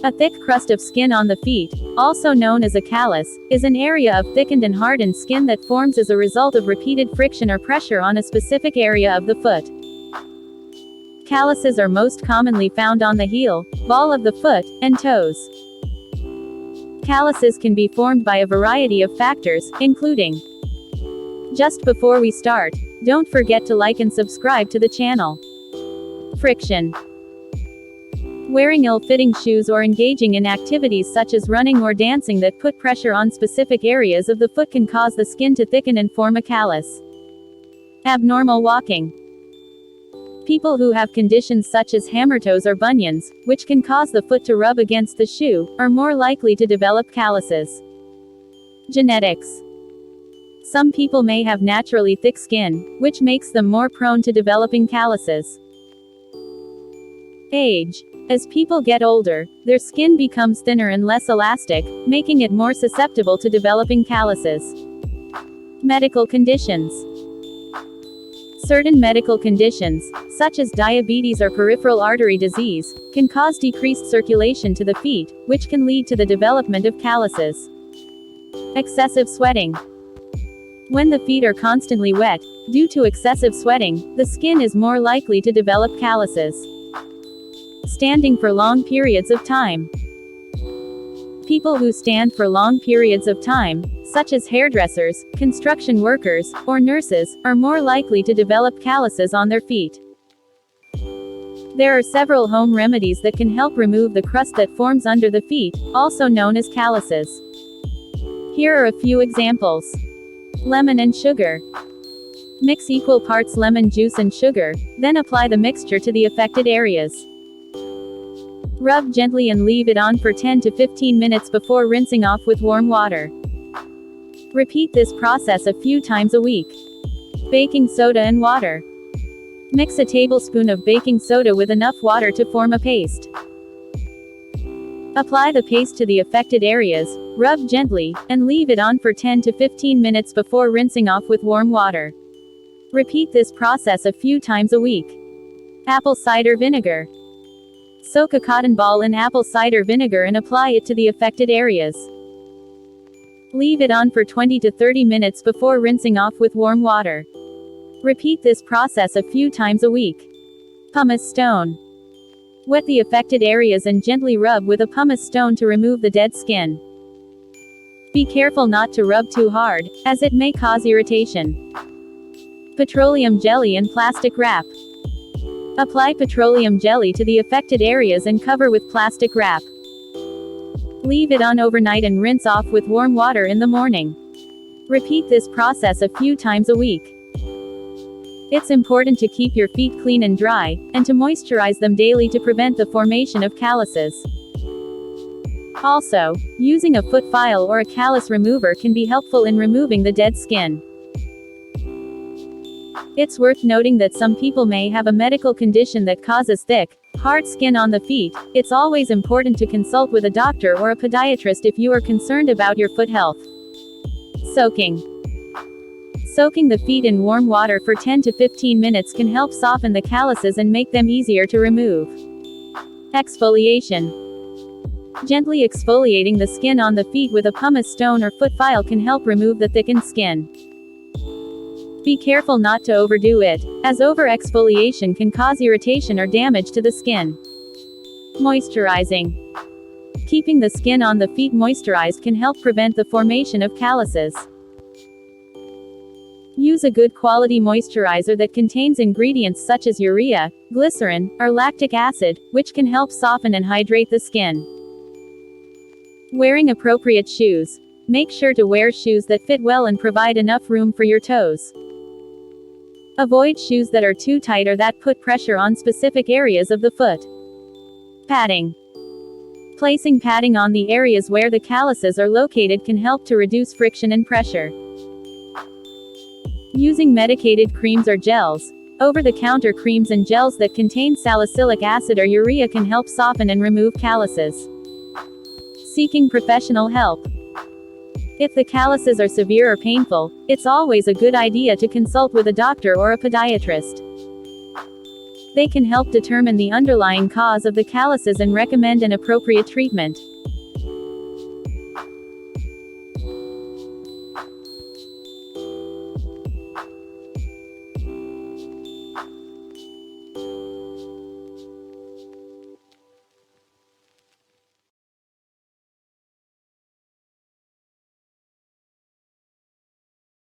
A thick crust of skin on the feet, also known as a callus, is an area of thickened and hardened skin that forms as a result of repeated friction or pressure on a specific area of the foot. Calluses are most commonly found on the heel, ball of the foot, and toes. Calluses can be formed by a variety of factors, including. Just before we start, don't forget to like and subscribe to the channel. Friction. Wearing ill-fitting shoes or engaging in activities such as running or dancing that put pressure on specific areas of the foot can cause the skin to thicken and form a callus. Abnormal walking. People who have conditions such as hammertoes or bunions, which can cause the foot to rub against the shoe, are more likely to develop calluses. Genetics. Some people may have naturally thick skin, which makes them more prone to developing calluses. Age. As people get older, their skin becomes thinner and less elastic, making it more susceptible to developing calluses. Medical conditions. Certain medical conditions, such as diabetes or peripheral artery disease, can cause decreased circulation to the feet, which can lead to the development of calluses. Excessive sweating. When the feet are constantly wet, due to excessive sweating, the skin is more likely to develop calluses. Standing for long periods of time. People who stand for long periods of time, such as hairdressers, construction workers, or nurses, are more likely to develop calluses on their feet. There are several home remedies that can help remove the crust that forms under the feet, also known as calluses. Here are a few examples. Lemon and sugar. Mix equal parts lemon juice and sugar, then apply the mixture to the affected areas. Rub gently and leave it on for 10 to 15 minutes before rinsing off with warm water. Repeat this process a few times a week. Baking soda and water. Mix a tablespoon of baking soda with enough water to form a paste. Apply the paste to the affected areas, rub gently, and leave it on for 10 to 15 minutes before rinsing off with warm water. Repeat this process a few times a week. Apple cider vinegar. Soak a cotton ball in apple cider vinegar and apply it to the affected areas. Leave it on for 20 to 30 minutes before rinsing off with warm water. Repeat this process a few times a week. Pumice stone. Wet the affected areas and gently rub with a pumice stone to remove the dead skin. Be careful not to rub too hard, as it may cause irritation. Petroleum jelly and plastic wrap. Apply petroleum jelly to the affected areas and cover with plastic wrap. Leave it on overnight and rinse off with warm water in the morning. Repeat this process a few times a week. It's important to keep your feet clean and dry, and to moisturize them daily to prevent the formation of calluses. Also, using a foot file or a callus remover can be helpful in removing the dead skin. It's worth noting that some people may have a medical condition that causes thick, hard skin on the feet. It's always important to consult with a doctor or a podiatrist if you are concerned about your foot health. Soaking. Soaking the feet in warm water for 10 to 15 minutes can help soften the calluses and make them easier to remove. Exfoliation. Gently exfoliating the skin on the feet with a pumice stone or foot file can help remove the thickened skin. Be careful not to overdo it, as over-exfoliation can cause irritation or damage to the skin. Moisturizing. Keeping the skin on the feet moisturized can help prevent the formation of calluses. Use a good quality moisturizer that contains ingredients such as urea, glycerin, or lactic acid, which can help soften and hydrate the skin. Wearing appropriate shoes. Make sure to wear shoes that fit well and provide enough room for your toes. Avoid shoes that are too tight or that put pressure on specific areas of the foot. Padding. Placing padding on the areas where the calluses are located can help to reduce friction and pressure. Using medicated creams or gels. Over-the-counter creams and gels that contain salicylic acid or urea can help soften and remove calluses. Seeking professional help. If the calluses are severe or painful, it's always a good idea to consult with a doctor or a podiatrist. They can help determine the underlying cause of the calluses and recommend an appropriate treatment.